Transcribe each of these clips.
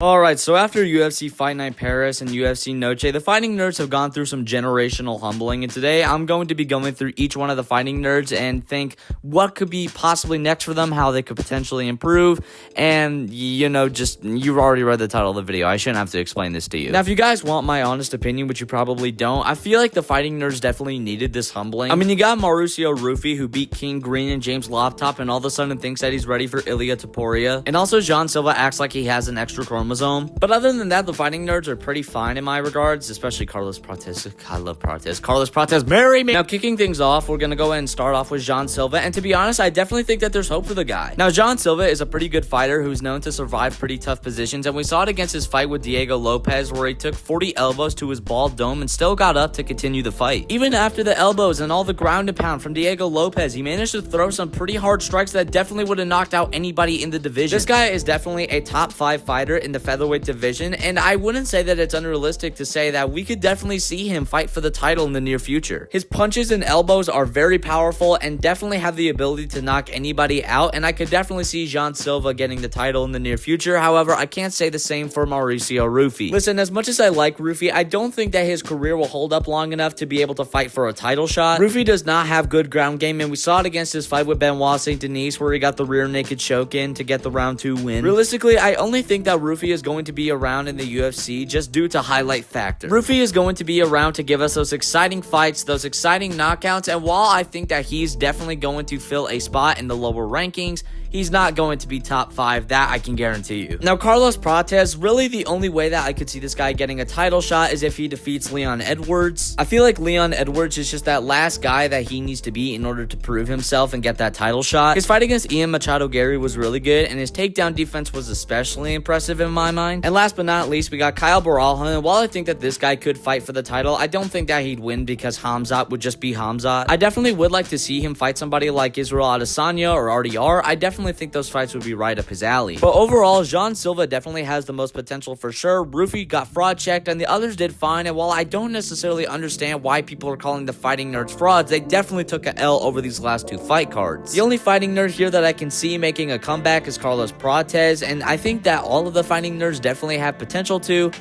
Alright, so after UFC Fight Night Paris and UFC Noche, the fighting nerds have gone through some generational humbling, and today I'm going to be going through each one of the fighting nerds and think what could be possibly next for them, how they could potentially improve, and, you know, just, you've already read the title of the video. I shouldn't have to explain this to you. Now, if you guys want my honest opinion, which you probably don't, I feel like the fighting nerds definitely needed this humbling. I mean, you got Mauricio Ruffy, who beat King Green and James Loptop, and all of a sudden thinks that he's ready for Ilia Topuria, and also John Silva acts like he has an extra chromosome. But other than that, the fighting nerds are pretty fine in my regards, especially Carlos Prates. I love Prates. Carlos Prates, marry me! Now, kicking things off, we're gonna go ahead and start off with John Silva, and to be honest, I definitely think that there's hope for the guy. Now, John Silva is a pretty good fighter who's known to survive pretty tough positions, and we saw it against his fight with Diego Lopez, where he took 40 elbows to his bald dome and still got up to continue the fight. Even after the elbows and all the ground and pound from Diego Lopez, he managed to throw some pretty hard strikes that definitely would have knocked out anybody in the division. This guy is definitely a top 5 fighter in the featherweight division, and I wouldn't say that it's unrealistic to say that we could definitely see him fight for the title in the near future. His punches and elbows are very powerful and definitely have the ability to knock anybody out, and I could definitely see John Silva getting the title in the near future. However, I can't say the same for Mauricio Ruffy. Listen, as much as I like Ruffy, I don't think that his career will hold up long enough to be able to fight for a title shot. Ruffy does not have good ground game, and we saw it against his fight with Benoit St. Denis, where he got the rear naked choke in to get the round 2 win. Realistically, I only think that Ruffy is going to be around in the UFC just due to highlight factor. Ruffy is going to be around to give us those exciting fights, those exciting knockouts, and while I think that he's definitely going to fill a spot in the lower rankings, he's not going to be top 5, that I can guarantee you. Now, Carlos Prates, really the only way that I could see this guy getting a title shot is if he defeats Leon Edwards. I feel like Leon Edwards is just that last guy that he needs to beat in order to prove himself and get that title shot. His fight against Ian Machado Gary was really good, and his takedown defense was especially impressive in my mind. And last but not least, we got Kyle Baralha, and while I think that this guy could fight for the title, I don't think that he'd win because Hamzat would just be Hamzat. I definitely would like to see him fight somebody like Israel Adesanya or RDR. I definitely think those fights would be right up his alley. But overall, John Silva definitely has the most potential for sure. Ruffy got fraud checked, and the others did fine, and while I don't necessarily understand why people are calling the fighting nerds frauds, they definitely took a L over these last 2 fight cards. The only fighting nerd here that I can see making a comeback is Carlos Prates, and I think that all of the fighting nerds definitely have potential to,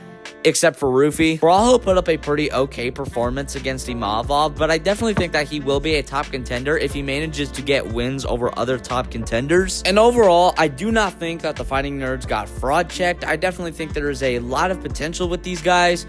except for Ruffy. Baralho put up a pretty okay performance against Imavov, but I definitely think that he will be a top contender if he manages to get wins over other top contenders. And overall, I do not think that the fighting nerds got fraud checked. I definitely think there is a lot of potential with these guys,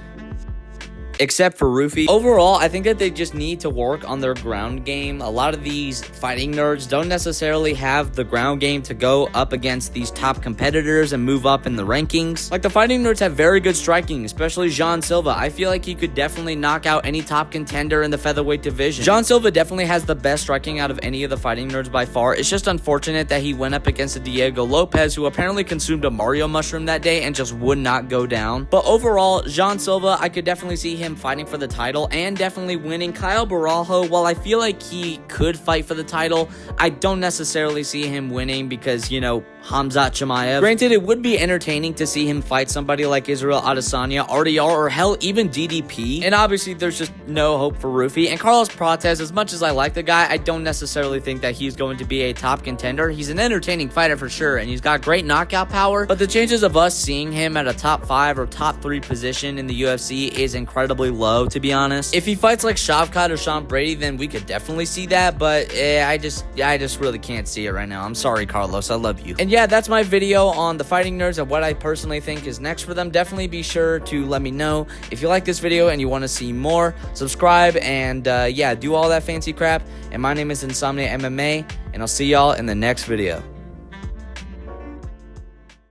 except for Ruffy. Overall, I think that they just need to work on their ground game. A lot of these fighting nerds don't necessarily have the ground game to go up against these top competitors and move up in the rankings. Like, the fighting nerds have very good striking, especially John Silva. I feel like he could definitely knock out any top contender in the featherweight division. John Silva definitely has the best striking out of any of the fighting nerds by far. It's just unfortunate that he went up against a Diego Lopez, who apparently consumed a Mario mushroom that day and just would not go down. But overall, John Silva, I could definitely see him fighting for the title and definitely winning. Kyle Baralho, while I feel like he could fight for the title, I don't necessarily see him winning because, you know, Hamzat Chimaev. Granted, it would be entertaining to see him fight somebody like Israel Adesanya, RDR, or hell, even DDP. And obviously, there's just no hope for Ruffy. And Carlos Prates, as much as I like the guy, I don't necessarily think that he's going to be a top contender. He's an entertaining fighter for sure, and he's got great knockout power, but the chances of us seeing him at a top 5 or top 3 position in the UFC is incredibly low, to be honest. If he fights like Shavkat or Sean Brady, then we could definitely see that, but I just really can't see it right now. I'm sorry, Carlos. I love you. And yeah, that's my video on the fighting nerds and what I personally think is next for them. Definitely be sure to let me know if you like this video and you want to see more. Subscribe and yeah, do all that fancy crap. And my name is Insomnia MMA, and I'll see y'all in the next video.